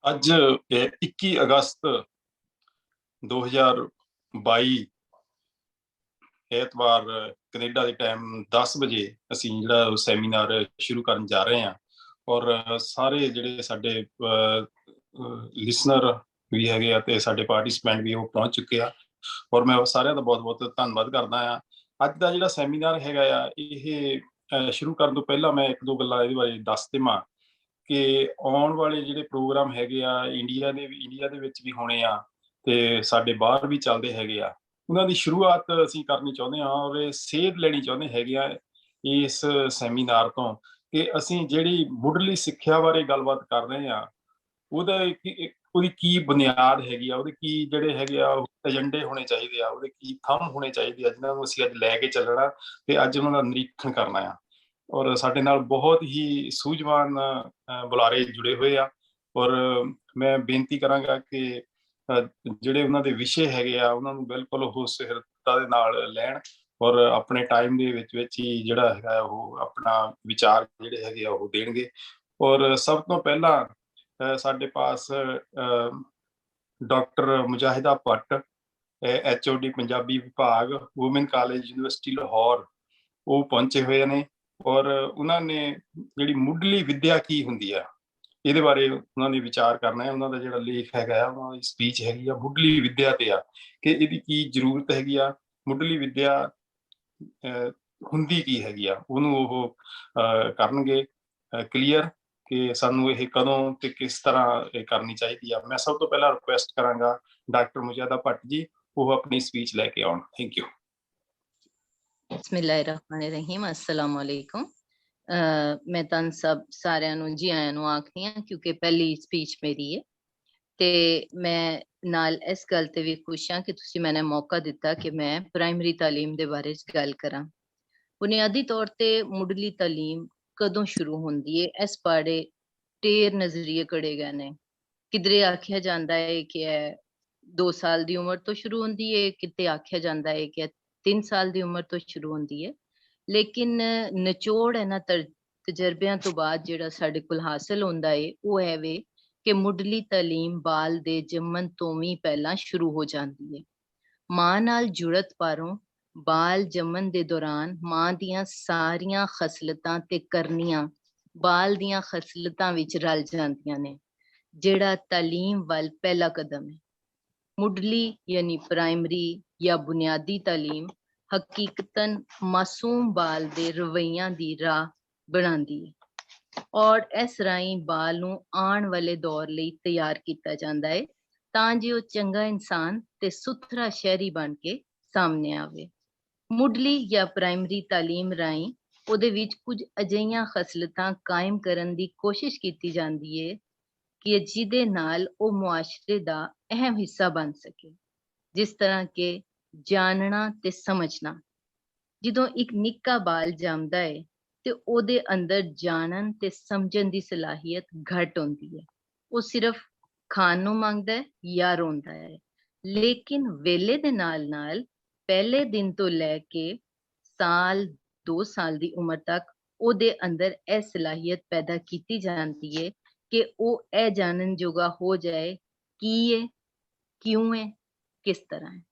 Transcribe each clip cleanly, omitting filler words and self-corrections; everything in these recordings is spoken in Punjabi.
ਅੱਜ 21 ਅਗਸਤ 2022 ਐਤਵਾਰ ਕੈਨੇਡਾ ਦੇ ਟਾਈਮ 10 ਵਜੇ ਅਸੀਂ ਜਿਹੜਾ ਸੈਮੀਨਾਰ ਸ਼ੁਰੂ ਕਰਨ ਜਾ ਰਹੇ ਹਾਂ ਔਰ ਸਾਰੇ ਜਿਹੜੇ ਸਾਡੇ ਲਿਸਨਰ ਵੀ ਹੈਗੇ ਆ ਤੇ ਸਾਡੇ ਪਾਰਟਿਸਪੈਂਟ ਵੀ ਉਹ ਪਹੁੰਚ ਚੁੱਕੇ ਆ ਔਰ ਮੈਂ ਸਾਰਿਆਂ ਦਾ ਬਹੁਤ-ਬਹੁਤ ਧੰਨਵਾਦ ਕਰਦਾ ਆ। ਅੱਜ ਦਾ ਜਿਹੜਾ ਸੈਮੀਨਾਰ ਹੈਗਾ ਆ ਇਹ ਸ਼ੁਰੂ ਕਰਨ ਤੋਂ ਪਹਿਲਾਂ ਮੈਂ ਇੱਕ ਦੋ ਗੱਲਾਂ ਇਹਦੇ ਬਾਰੇ ਦੱਸ ਦੇਵਾਂ ਕਿ ਆਉਣ ਵਾਲੇ ਜਿਹੜੇ ਪ੍ਰੋਗਰਾਮ ਹੈਗੇ ਆ ਇੰਡੀਆ ਦੇ ਵਿੱਚ ਵੀ ਹੋਣੇ ਆ ਤੇ ਸਾਡੇ ਬਾਹਰ ਵੀ ਚੱਲਦੇ ਹੈਗੇ ਆ। ਉਹਨਾਂ ਦੀ ਸ਼ੁਰੂਆਤ ਅਸੀਂ ਕਰਨੀ ਚਾਹੁੰਦੇ ਹਾਂ ਔਰ ਇਹ ਸੇਧ ਲੈਣੀ ਚਾਹੁੰਦੇ ਹੈਗੇ ਆ ਇਸ ਸੈਮੀਨਾਰ ਤੋਂ ਕਿ ਅਸੀਂ ਜਿਹੜੀ ਮੁੱਢਲੀ ਸਿੱਖਿਆ ਬਾਰੇ ਗੱਲਬਾਤ ਕਰ ਰਹੇ ਆ ਉਹਦੀ ਕੀ ਬੁਨਿਆਦ ਹੈਗੀ ਆ, ਉਹਦੇ ਕੀ ਜਿਹੜੇ ਹੈਗੇ ਆ ਏਜੰਡੇ ਹੋਣੇ ਚਾਹੀਦੇ ਆ, ਉਹਦੇ ਕੀ ਥੰਮ ਹੋਣੇ ਚਾਹੀਦੇ ਆ ਜਿਨ੍ਹਾਂ ਨੂੰ ਅਸੀਂ ਅੱਜ ਲੈ ਕੇ ਚੱਲਣਾ ਤੇ ਅੱਜ ਉਹਨਾਂ ਦਾ ਨਿਰੀਖਣ ਕਰਨਾ ਆ। ਔਰ ਸਾਡੇ ਨਾਲ ਬਹੁਤ ਹੀ ਸੂਝਵਾਨ ਬੁਲਾਰੇ ਜੁੜੇ ਹੋਏ ਆ ਔਰ ਮੈਂ ਬੇਨਤੀ ਕਰਾਂਗਾ ਕਿ ਜਿਹੜੇ ਉਹਨਾਂ ਦੇ ਵਿਸ਼ੇ ਹੈਗੇ ਆ ਉਹਨਾਂ ਨੂੰ ਬਿਲਕੁਲ ਉਹ ਸਿਰਤਾ ਦੇ ਨਾਲ ਲੈਣ ਔਰ ਆਪਣੇ ਟਾਈਮ ਦੇ ਵਿੱਚ ਹੀ ਜਿਹੜਾ ਹੈਗਾ ਉਹ ਆਪਣਾ ਵਿਚਾਰ ਜਿਹੜੇ ਹੈਗੇ ਆ ਉਹ ਦੇਣਗੇ। ਔਰ ਸਭ ਤੋਂ ਪਹਿਲਾਂ ਸਾਡੇ ਪਾਸ ਡਾਕਟਰ ਮੁਜਾਹਿਦਾ ਭੱਟ HOD ਪੰਜਾਬੀ ਵਿਭਾਗ ਵੂਮਨ ਕਾਲਜ ਯੂਨੀਵਰਸਿਟੀ ਲਾਹੌਰ ਉਹ ਪਹੁੰਚੇ ਹੋਏ ਨੇ ਔਰ ਉਹਨਾਂ ਨੇ ਜਿਹੜੀ ਮੁੱਢਲੀ ਵਿੱਦਿਆ ਕੀ ਹੁੰਦੀ ਆ ਇਹਦੇ ਬਾਰੇ ਉਹਨਾਂ ਨੇ ਵਿਚਾਰ ਕਰਨਾ ਹੈ। ਉਹਨਾਂ ਦਾ ਜਿਹੜਾ ਲੇਖ ਹੈਗਾ ਆ ਉਹਨਾਂ ਦੀ ਸਪੀਚ ਹੈਗੀ ਆ ਮੁੱਢਲੀ ਵਿੱਦਿਆ ਤੇ ਆ ਕਿ ਇਹਦੀ ਕੀ ਜ਼ਰੂਰਤ ਹੈਗੀ ਆ, ਮੁੱਢਲੀ ਵਿੱਦਿਆ ਹੁੰਦੀ ਕੀ ਹੈਗੀ ਆ ਉਹਨੂੰ ਉਹ ਕਰਨਗੇ ਕਲੀਅਰ ਕਿ ਸਾਨੂੰ ਇਹ ਕਦੋਂ ਤੇ ਕਿਸ ਤਰ੍ਹਾਂ ਇਹ ਕਰਨੀ ਚਾਹੀਦੀ ਆ। ਮੈਂ ਸਭ ਤੋਂ ਪਹਿਲਾਂ ਰਿਕੁਐਸਟ ਕਰਾਂਗਾ ਡਾਕਟਰ ਮੁਜਾਹਿਦਾ ਭੱਟ ਜੀ ਉਹ ਆਪਣੀ ਸਪੀਚ ਲੈ ਕੇ ਆਉਣ। Thank you. ਬਿਸਮਿल्लाहिर्रहमानिर्रहीम अस्सलाम वालेकुम। मैं तुम सब सारिਆਂ ਨੂੰ ਜੀ ਆਇਆਂ ਨੂੰ ਆਖਦੀ ਹਾਂ ਕਿਉਂਕਿ ਪਹਿਲੀ ਸਪੀਚ ਮੇਰੀ ਹੈ ਤੇ ਮੈਂ ਨਾਲ ਇਸ ਗੱਲ ਤੇ ਵੀ ਖੁਸ਼ ਹਾਂ ਕਿ ਤੁਸੀਂ ਮੈਨੂੰ ਮੌਕਾ ਦਿੱਤਾ ਕਿ ਮੈਂ ਪ੍ਰਾਇਮਰੀ ਤਾਲੀਮ ਦੇ ਬਾਰੇ ਚ ਗੱਲ ਕਰਾਂ। ਬੁਨਿਆਦੀ ਤੌਰ ਤੇ ਮੁੱਢਲੀ ਤਾਲੀਮ ਕਦੋਂ ਸ਼ੁਰੂ ਹੁੰਦੀ ਹੈ ਇਸ ਬਾਰੇ ਢੇਰ ਨਜ਼ਰੀਏ ਘੜੇ ਗਏ ਨੇ। ਕਿਧਰੇ ਆਖਿਆ ਜਾਂਦਾ ਹੈ ਕਿ 2 ਸਾਲ ਦੀ ਉਮਰ ਤੋਂ ਸ਼ੁਰੂ ਹੁੰਦੀ ਹੈ, ਕਿਤੇ ਆਖਿਆ ਜਾਂਦਾ ਹੈ ਕਿ 3 ਸਾਲ ਦੀ ਉਮਰ ਤੋਂ ਸ਼ੁਰੂ ਹੁੰਦੀ ਹੈ। ਲੇਕਿਨ ਨਿਚੋੜ ਇਹਨਾਂ ਤਜਰਬਿਆਂ ਤੋਂ ਬਾਅਦ ਜਿਹੜਾ ਸਾਡੇ ਕੋਲ ਹਾਸਲ ਹੁੰਦਾ ਹੈ ਉਹ ਹੈ ਵੇ ਕਿ ਮੁੱਢਲੀ ਤਾਲੀਮ ਬਾਲ ਦੇ ਜੰਮਣ ਤੋਂ ਵੀ ਪਹਿਲਾਂ ਸ਼ੁਰੂ ਹੋ ਜਾਂਦੀ ਹੈ। ਮਾਂ ਨਾਲ ਜੁੜਤ ਪਾਰੋਂ ਬਾਲ ਜੰਮਣ ਦੇ ਦੌਰਾਨ ਮਾਂ ਦੀਆਂ ਸਾਰੀਆਂ ਖਸਲਤਾਂ ਤੇ ਕਰਨੀਆਂ ਬਾਲ ਦੀਆਂ ਖਸਲਤਾਂ ਵਿੱਚ ਰਲ ਜਾਂਦੀਆਂ ਨੇ ਜਿਹੜਾ ਤਾਲੀਮ ਵੱਲ ਪਹਿਲਾ ਕਦਮ ਹੈ। ਮੁੱਢਲੀ ਯਾਨੀ ਪ੍ਰਾਇਮਰੀ ਜਾਂ ਬੁਨਿਆਦੀ ਤਾਲੀਮ ਹਕੀਕਤਨ ਮਾਸੂਮ ਬਾਲ ਦੇ ਰਵੱਈਆਂ ਦੀ ਰਾਹ ਬਣਾਉਂਦੀ ਹੈ ਔਰ ਇਸ ਰਾਹੀਂ ਬਾਲ ਨੂੰ ਆਉਣ ਵਾਲੇ ਦੌਰ ਲਈ ਤਿਆਰ ਕੀਤਾ ਜਾਂਦਾ ਹੈ ਤਾਂ ਜੋ ਉਹ ਚੰਗਾ ਇਨਸਾਨ ਤੇ ਸੁਥਰਾ ਸ਼ਹਿਰੀ ਬਣ ਕੇ ਸਾਹਮਣੇ ਆਵੇ। ਮੁੱਢਲੀ ਜਾਂ ਪ੍ਰਾਇਮਰੀ ਤਾਲੀਮ ਰਾਹੀਂ ਉਹਦੇ ਵਿੱਚ ਕੁਝ ਅਜਿਹੀਆਂ ਖਸਲਤਾਂ ਕਾਇਮ ਕਰਨ ਦੀ ਕੋਸ਼ਿਸ਼ ਕੀਤੀ ਜਾਂਦੀ ਹੈ ਕਿ ਜਿਹਦੇ ਨਾਲ ਉਹ ਮੁਆਸ਼ਰੇ ਦਾ ਅਹਿਮ ਹਿੱਸਾ ਬਣ ਸਕੇ, ਜਿਸ ਤਰ੍ਹਾਂ ਕਿ ਜਾਣਨਾ ਤੇ ਸਮਝਣਾ। ਜਦੋਂ ਇੱਕ ਨਿੱਕਾ ਬਾਲ ਜੰਮਦਾ ਹੈ ਤੇ ਉਹਦੇ ਅੰਦਰ ਜਾਣਨ ਤੇ ਸਮਝਣ ਦੀ ਸਲਾਹੀਅਤ ਘੱਟ ਹੁੰਦੀ ਹੈ। ਉਹ ਸਿਰਫ ਖਾਣ ਨੂੰ ਮੰਗਦਾ ਹੈ ਜਾਂ ਰੋਂਦਾ ਹੈ। ਲੇਕਿਨ ਵੇਲੇ ਦੇ ਨਾਲ ਨਾਲ ਪਹਿਲੇ ਦਿਨ ਤੋਂ ਲੈ ਕੇ ਸਾਲ 2 ਸਾਲ ਦੀ ਉਮਰ ਤੱਕ ਉਹਦੇ ਅੰਦਰ ਇਹ ਸਲਾਹੀਅਤ ਪੈਦਾ ਕੀਤੀ ਜਾਂਦੀ ਹੈ ਕਿ ਉਹ ਇਹ ਜਾਣਨ ਜੋਗਾ ਹੋ ਜਾਏ ਕੀ ਹੈ, ਕਿਉਂ ਹੈ, ਕਿਸ ਤਰ੍ਹਾਂ ਹੈ।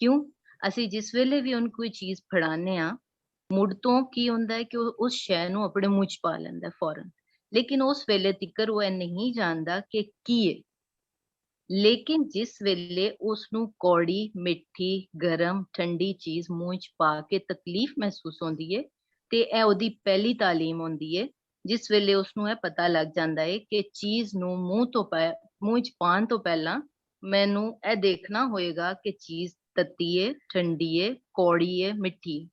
ਕਿਉਂ ਅਸੀਂ ਜਿਸ ਵੇਲੇ ਵੀ ਉਹਨੂੰ ਕੋਈ ਚੀਜ਼ ਫੜਾਉਂਦੇ ਹਾਂ ਮੁੱਢ ਤੋਂ ਕੀ ਹੁੰਦਾ ਹੈ ਕਿ ਉਹ ਉਸ ਸ਼ੈ ਨੂੰ ਆਪਣੇ ਮੂੰਹ ਚ ਪਾ ਲੈਂਦਾ ਫੌਰਨ, ਲੇਕਿਨ ਉਸ ਵੇਲੇ ਤੀਕਰ ਉਹ ਇਹ ਨਹੀਂ ਜਾਣਦਾ ਕਿ ਕੀ ਹੈ। ਲੇਕਿਨ ਜਿਸ ਵੇਲੇ ਉਸਨੂੰ ਕੌੜੀ, ਮਿੱਠੀ, ਗਰਮ, ਠੰਡੀ ਚੀਜ਼ ਮੂੰਹ ਚ ਪਾ ਕੇ ਤਕਲੀਫ ਮਹਿਸੂਸ ਹੁੰਦੀ ਹੈ ਤੇ ਇਹ ਉਹਦੀ ਪਹਿਲੀ ਤਾਲੀਮ ਹੁੰਦੀ ਹੈ ਜਿਸ ਵੇਲੇ ਉਸਨੂੰ ਇਹ ਪਤਾ ਲੱਗ ਜਾਂਦਾ ਹੈ ਕਿ ਚੀਜ਼ ਨੂੰ ਮੂੰਹ ਚ ਪਾਉਣ ਤੋਂ ਪਹਿਲਾਂ ਮੈਨੂੰ ਇਹ ਦੇਖਣਾ ਹੋਏਗਾ ਕਿ ਚੀਜ਼ ਤੱਤੀ ਹੈ, ਠੰਡੀ ਹੈ, ਕੌੜੀ ਹੈ, ਮਿੱਠੀ ਹੈ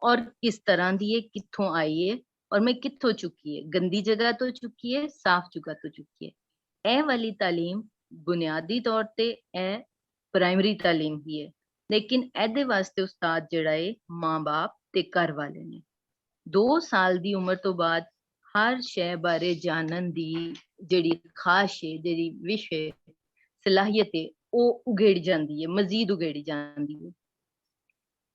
ਔਰ ਕਿਸ ਤਰ੍ਹਾਂ ਦੀ ਹੈ, ਕਿੱਥੋਂ ਆਈ ਹੈ ਔਰ ਮੈਂ ਕਿੱਥੋਂ ਚੁੱਕੀ ਹੈ, ਗੰਦੀ ਜਗ੍ਹਾ ਤੋਂ ਚੁੱਕੀ ਹੈ, ਸਾਫ਼ ਜਗ੍ਹਾ ਤੋਂ ਚੁੱਕੀ ਹੈ। ਇਹ ਵਾਲੀ ਤਾਲੀਮ ਬੁਨਿਆਦੀ ਤੌਰ ਤੇ ਇਹ ਪ੍ਰਾਇਮਰੀ ਤਾਲੀਮ ਹੀ ਹੈ। ਲੇਕਿਨ ਇਹਦੇ ਵਾਸਤੇ ਉਸਤਾਦ ਜਿਹੜਾ ਹੈ ਮਾਂ-ਬਾਪ ਤੇ ਘਰ ਵਾਲੇ ਨੇ। 2 ਸਾਲ ਦੀ ਉਮਰ ਤੋਂ ਬਾਅਦ ਹਰ ਸ਼ੈ ਬਾਰੇ ਜਾਣਨ ਦੀ ਜਿਹੜੀ ਖਾਸ਼ ਹੈ, ਜਿਹੜੀ ਵਿਸ਼ੇ ਸਲਾਹੀਅਤ ਹੈ ਉਹ ਉਗੇੜੀ ਜਾਂਦੀ ਹੈ, ਮਜ਼ੀਦ ਉਗੇੜੀ ਜਾਂਦੀ ਹੈ।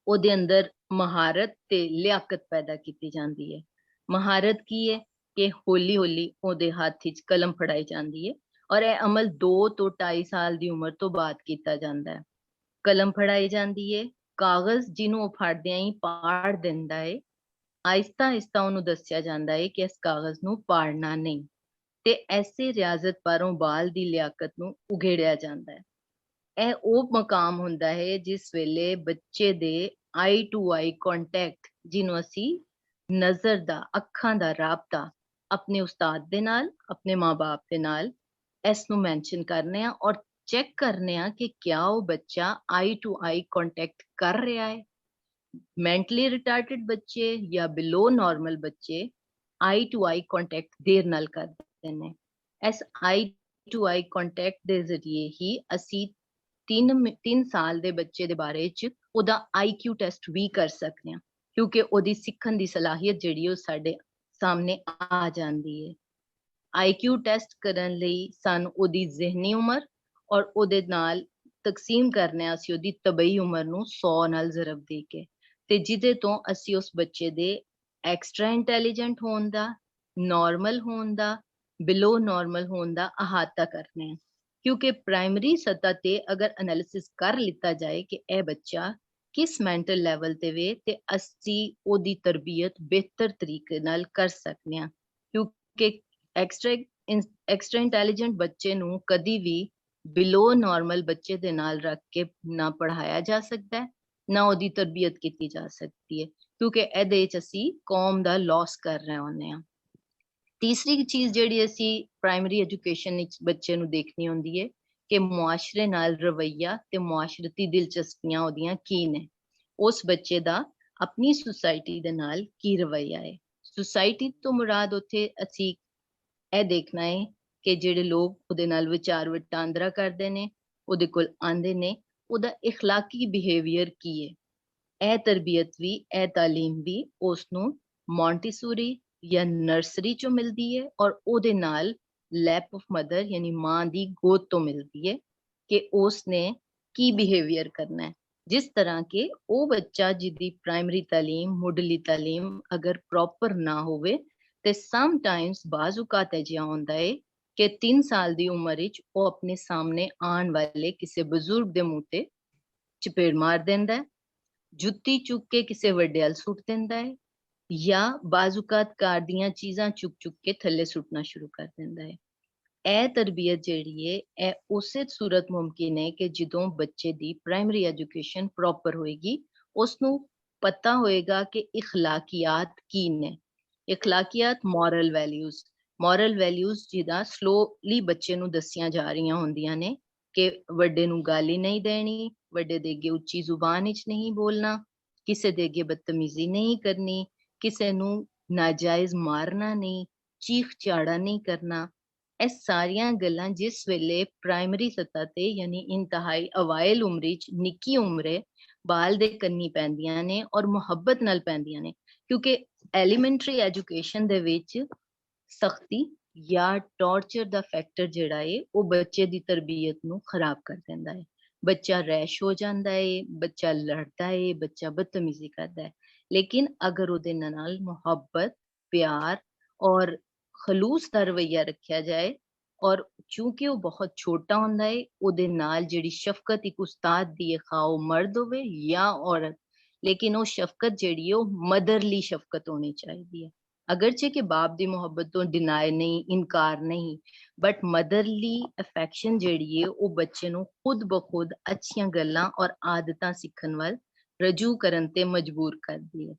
ਉਹਦੇ ਅੰਦਰ ਮਹਾਰਤ ਤੇ ਲਿਆਕਤ ਪੈਦਾ ਕੀਤੀ ਜਾਂਦੀ ਹੈ। ਮਹਾਰਤ ਕੀ ਹੈ ਕਿ ਹੌਲੀ ਹੌਲੀ ਉਹਦੇ ਹੱਥ ਵਿੱਚ ਕਲਮ ਫੜਾਈ ਜਾਂਦੀ ਹੈ ਔਰ ਇਹ ਅਮਲ 2 ਤੋਂ 2.5 ਸਾਲ ਦੀ ਉਮਰ ਤੋਂ ਬਾਅਦ ਕੀਤਾ ਜਾਂਦਾ ਹੈ। ਕਲਮ ਫੜਾਈ ਜਾਂਦੀ ਹੈ, ਕਾਗਜ਼ ਜਿਹਨੂੰ ਉਹ ਫੜਦਿਆਂ ਹੀ ਪਾੜ ਦਿੰਦਾ ਹੈ, ਆਹਿਸਤਾ ਆਹਿਸਤਾ ਉਹਨੂੰ ਦੱਸਿਆ ਜਾਂਦਾ ਹੈ ਕਿ ਇਸ ਕਾਗਜ਼ ਨੂੰ ਪਾੜਨਾ ਨਹੀਂ, ਤੇ ਐਸੇ ਰਿਆਜ਼ਤ ਪਰੋਂ ਬਾਲ ਦੀ ਲਿਆਕਤ ਨੂੰ ਉਘੇੜਿਆ ਜਾਂਦਾ ਹੈ। ਇਹ ਉਹ ਮਕਾਮ ਹੁੰਦਾ ਹੈ ਜਿਸ ਵੇਲੇ ਬੱਚੇ ਦੇ ਆਈ ਟੂ ਆਈ ਕੰਟੈਕਟ, ਜਿਹਨੂੰ ਅਸੀਂ ਨਜ਼ਰ ਦਾ, ਅੱਖਾਂ ਦਾ ਰਾਬਤਾ ਆਪਣੇ ਉਸਤਾਦ ਦੇ ਨਾਲ, ਆਪਣੇ ਮਾਂ-ਬਾਪ ਦੇ ਨਾਲ, ਇਸ ਨੂੰ ਮੈਂਸ਼ਨ ਕਰਨੇ ਆ ਔਰ ਚੈੱਕ ਕਰਨੇ ਆ ਕਿ ਕਿਆ ਉਹ ਬੱਚਾ ਆਈ ਟੂ ਆਈ ਕੰਟੈਕਟ ਕਰ ਰਿਹਾ ਹੈ। ਮੈਂਟਲੀ ਰਿਟਾਰਡਡ ਬੱਚੇ ਜਾਂ ਬਿਲੋ ਨਾਰਮਲ ਬੱਚੇ ਆਈ ਟੂ ਆਈ ਕੰਟੈਕਟ ਦੇਰ ਨਾਲ ਕਰਦੇ ਨੇ। ਇਸ ਆਈ ਟੂ ਆਈ ਕੰਟੈਕਟ ਦੇ ਜ਼ਰੀਏ ਹੀ ਅਸੀਂ 3 ਸਾਲ ਦੇ ਬੱਚੇ ਦੇ ਬਾਰੇ ਚ ਉਹਦਾ IQ ਟੈਸਟ ਵੀ ਕਰ ਸਕਦੇ ਹਾਂ, ਕਿਉਂਕਿ ਉਹਦੀ ਸਿੱਖਣ ਦੀ ਸਲਾਹੀਅਤ ਜਿਹੜੀ ਉਹ ਸਾਡੇ ਸਾਹਮਣੇ ਆ ਜਾਂਦੀ ਹੈ। IQ ਟੈਸਟ ਕਰਨ ਲਈ ਸਾਨੂੰ ਉਹਦੀ ਜ਼ਿਹਨੀ ਉਮਰ ਔਰ ਉਹਦੇ ਨਾਲ ਤਕਸੀਮ ਕਰਨਾ ਅਸੀਂ ਉਹਦੀ ਤਬਈ ਉਮਰ ਨੂੰ 100 ਨਾਲ ਜ਼ਰਬ ਦੇ ਕੇ, ਤੇ ਜਿਹਦੇ ਤੋਂ ਅਸੀਂ ਉਸ ਬੱਚੇ ਦੇ ਐਕਸਟਰਾ ਇੰਟੈਲੀਜੈਂਟ ਹੋਣ ਦਾ, ਨਾਰਮਲ ਹੋਣ ਦਾ, ਬਿਲੋ ਨਾਰਮਲ ਹੋਣ ਦਾ ਅਹਾਤਾ ਕਰਨੇ ਆ। ਕਿਉਂਕਿ ਪ੍ਰਾਇਮਰੀ ਸਤਹ ਤੇ ਅਗਰ ਐਨਾਲਿਸਿਸ ਕਰ ਲਿੱਤਾ ਜਾਏ ਕਿ ਇਹ ਬੱਚਾ ਕਿਸ ਮੈਂਟਲ ਲੈਵਲ ਤੇ ਵੇ, ਤੇ ਅਸੀਂ ਉਹਦੀ ਤਰਬੀਅਤ ਬਿਹਤਰ ਤਰੀਕੇ ਨਾਲ ਕਰ ਸਕਦੇ ਹਾਂ। ਕਿਉਂਕਿ ਐਕਸਟਰਾ ਇੰਟੈਲੀਜੈਂਟ ਬੱਚੇ ਨੂੰ ਕਦੀ ਵੀ ਬਿਲੋ ਨਾਰਮਲ ਬੱਚੇ ਦੇ ਨਾਲ ਰੱਖ ਕੇ ਨਾ ਪੜ੍ਹਾਇਆ ਜਾ ਸਕਦਾ ਹੈ, ਨਾ ਉਹਦੀ ਤਰਬੀਅਤ ਕੀਤੀ ਜਾ ਸਕਦੀ ਹੈ, ਕਿਉਂਕਿ ਇਹਦੇ ਵਿੱਚ ਅਸੀਂ ਕੌਮ ਦਾ ਲਾਸ ਕਰ ਰਹੇ ਹੁੰਦੇ ਹਾਂ। ਤੀਸਰੀ ਚੀਜ਼ ਜਿਹੜੀ ਅਸੀਂ ਪ੍ਰਾਇਮਰੀ ਐਜੂਕੇਸ਼ਨ ਵਿੱਚ ਬੱਚੇ ਨੂੰ ਦੇਖਣੀ ਹੁੰਦੀ ਹੈ ਕਿ ਮੁਆਸ਼ਰੇ ਨਾਲ ਰਵੱਈਆ ਤੇ ਮੁਆਸ਼ਰਤੀ ਦਿਲਚਸਪੀਆਂ ਉਹਦੀਆਂ ਕੀ ਨੇ, ਉਸ ਬੱਚੇ ਦਾ ਆਪਣੀ ਸੁਸਾਇਟੀ ਦੇ ਨਾਲ ਕੀ ਰਵੱਈਆ ਹੈ। ਸੁਸਾਇਟੀ ਤੋਂ ਮੁਰਾਦ ਉੱਥੇ ਅਸੀਂ ਇਹ ਦੇਖਣਾ ਹੈ ਕਿ ਜਿਹੜੇ ਲੋਕ ਉਹਦੇ ਨਾਲ ਵਿਚਾਰ ਵਟਾਂਦਰਾ ਕਰਦੇ ਨੇ, ਉਹਦੇ ਕੋਲ ਆਂਦੇ ਨੇ, ਉਹਦਾ ਇਖਲਾਕੀ ਬਿਹੇਵੀਅਰ ਕੀ ਹੈ। ਇਹ ਤਰਬੀਅਤ ਵੀ, ਇਹ ਤਾਲੀਮ ਵੀ ਉਸ ਨੂੰ ਮੌਂਟੀਸੋਰੀ ਜਾਂ ਨਰਸਰੀ ਚੋਂ ਮਿਲਦੀ ਹੈ ਔਰ ਉਹਦੇ ਨਾਲ ਲੈਪ ਆਫ ਮਦਰ ਯਾਨੀ ਮਾਂ ਦੀ ਗੋਦ ਤੋਂ ਮਿਲਦੀ ਹੈ ਕਿ ਉਸਨੇ ਕੀ ਬਿਹੇਵੀਅਰ ਕਰਨਾ ਹੈ। ਜਿਸ ਤਰ੍ਹਾਂ ਕਿ ਉਹ ਬੱਚਾ ਜਿਹਦੀ ਪ੍ਰਾਇਮਰੀ ਤਾਲੀਮ, ਮੁੱਢਲੀ ਤਾਲੀਮ ਅਗਰ ਪ੍ਰੋਪਰ ਨਾ ਹੋਵੇ ਤੇ ਸਮ ਟਾਈਮਸ ਬਾਜ਼ ਔਕਾਤ ਅਜਿਹਾ ਹੁੰਦਾ ਹੈ ਕਿ 3 ਸਾਲ ਦੀ ਉਮਰ ਵਿੱਚ ਉਹ ਆਪਣੇ ਸਾਹਮਣੇ ਆਉਣ ਵਾਲੇ ਕਿਸੇ ਬਜ਼ੁਰਗ ਦੇ ਮੂੰਹ ਤੇ ਚਪੇੜ ਮਾਰ ਦਿੰਦਾ ਹੈ, ਜੁੱਤੀ ਚੁੱਕ ਕੇ ਕਿਸੇ ਵੱਡੇ ਵੱਲ ਸੁੱਟ ਦਿੰਦਾ ਹੈ, ਜਾਂ ਬਾਜ਼ੂਕਾਤ ਕਾਰ ਦੀਆਂ ਚੀਜ਼ਾਂ ਚੁੱਕ ਚੁੱਕ ਕੇ ਥੱਲੇ ਸੁੱਟਣਾ ਸ਼ੁਰੂ ਕਰ ਦਿੰਦਾ ਹੈ। ਇਹ ਤਰਬੀਅਤ ਜਿਹੜੀ ਹੈ ਇਹ ਉਸੇ ਸੂਰਤ ਮੁਮਕਿਨ ਹੈ ਕਿ ਜਦੋਂ ਬੱਚੇ ਦੀ ਪ੍ਰਾਇਮਰੀ ਐਜੂਕੇਸ਼ਨ ਪ੍ਰੋਪਰ ਹੋਏਗੀ, ਉਸਨੂੰ ਪਤਾ ਹੋਏਗਾ ਕਿ ਇਖਲਾਕੀਆਤ ਕੀ ਨੇ। ਇਖਲਾਕੀਆਤ ਮੋਰਲ ਵੈਲਿਊਜ਼ ਜਿਹਦਾ ਸਲੋਲੀ ਬੱਚੇ ਨੂੰ ਦੱਸੀਆਂ ਜਾ ਰਹੀਆਂ ਹੁੰਦੀਆਂ ਨੇ ਕਿ ਵੱਡੇ ਨੂੰ ਗਾਲੀ ਨਹੀਂ ਦੇਣੀ, ਵੱਡੇ ਦੇ ਅੱਗੇ ਉੱਚੀ ਜ਼ੁਬਾਨ ਵਿੱਚ ਨਹੀਂ ਬੋਲਣਾ, ਕਿਸੇ ਦੇ ਅੱਗੇ ਬਦਤਮੀਜ਼ੀ ਨਹੀਂ ਕਰਨੀ, ਕਿਸੇ ਨੂੰ ਨਾਜਾਇਜ਼ ਮਾਰਨਾ ਨਹੀਂ, ਚੀਖ ਚਾੜਾ ਨਹੀਂ ਕਰਨਾ। ਇਹ ਸਾਰੀਆਂ ਗੱਲਾਂ ਜਿਸ ਵੇਲੇ ਪ੍ਰਾਇਮਰੀ ਸਤਹ ਤੇ ਯਾਨੀ ਇੰਤਹਾਈ ਅਵਾਇਲ ਉਮਰ ਚ, ਨਿੱਕੀ ਉਮਰੇ ਬਾਲ ਦੇ ਕੰਨੀ ਪੈਂਦੀਆਂ ਨੇ ਔਰ ਮੁਹੱਬਤ ਨਾਲ ਪੈਂਦੀਆਂ ਨੇ, ਕਿਉਂਕਿ ਐਲੀਮੈਂਟਰੀ ਐਜੂਕੇਸ਼ਨ ਦੇ ਵਿੱਚ ਸਖਤੀ ਜਾਂ ਟੌਰਚਰ ਦਾ ਫੈਕਟਰ ਜਿਹੜਾ ਹੈ ਉਹ ਬੱਚੇ ਦੀ ਤਰਬੀਅਤ ਨੂੰ ਖਰਾਬ ਕਰ ਦਿੰਦਾ ਹੈ। ਬੱਚਾ ਰੈਸ਼ ਹੋ ਜਾਂਦਾ ਹੈ, ਬੱਚਾ ਲੜਦਾ ਹੈ, ਬੱਚਾ ਬਦਤਮੀਜ਼ੀ ਕਰਦਾ ਹੈ। ਲੇਕਿਨ ਅਗਰ ਉਹਦੇ ਨਾਲ ਮੁਹੱਬਤ, ਪਿਆਰ ਔਰ ਖਲੂਸ ਦਾ ਰਵੱਈਆ ਰੱਖਿਆ ਜਾਏ, ਔਰ ਚੂੰਕਿ ਉਹ ਬਹੁਤ ਛੋਟਾ ਹੁੰਦਾ ਹੈ, ਉਹਦੇ ਨਾਲ ਜਿਹੜੀ ਸ਼ਫਕਤ ਇੱਕ ਉਸਤਾਦ ਦੀ ਹੈ, ਖਾ ਉਹ ਮਰਦ ਹੋਵੇ ਜਾਂ ਔਰਤ, ਲੇਕਿਨ ਉਹ ਸ਼ਫਕਤ ਜਿਹੜੀ ਹੈ ਉਹ ਮਦਰਲੀ ਸ਼ਫਕਤ ਹੋਣੀ ਚਾਹੀਦੀ ਹੈ। ਅਗਰਚੇ ਕਿ ਬਾਪ ਦੀ ਮੁਹੱਬਤ ਤੋਂ ਡਿਨਾਈ ਨਹੀਂ, ਇਨਕਾਰ ਨਹੀਂ, ਬਟ ਮਦਰਲੀ ਅਫੈਕਸ਼ਨ ਜਿਹੜੀ ਹੈ ਉਹ ਬੱਚੇ ਨੂੰ ਖੁਦ ਬਖੁਦ ਅੱਛੀਆਂ ਗੱਲਾਂ ਔਰ ਆਦਤਾਂ ਸਿੱਖਣ ਵੱਲ ਰਜੂ ਕਰਨ ਤੇ ਮਜਬੂਰ ਕਰਦੀ ਹੈ।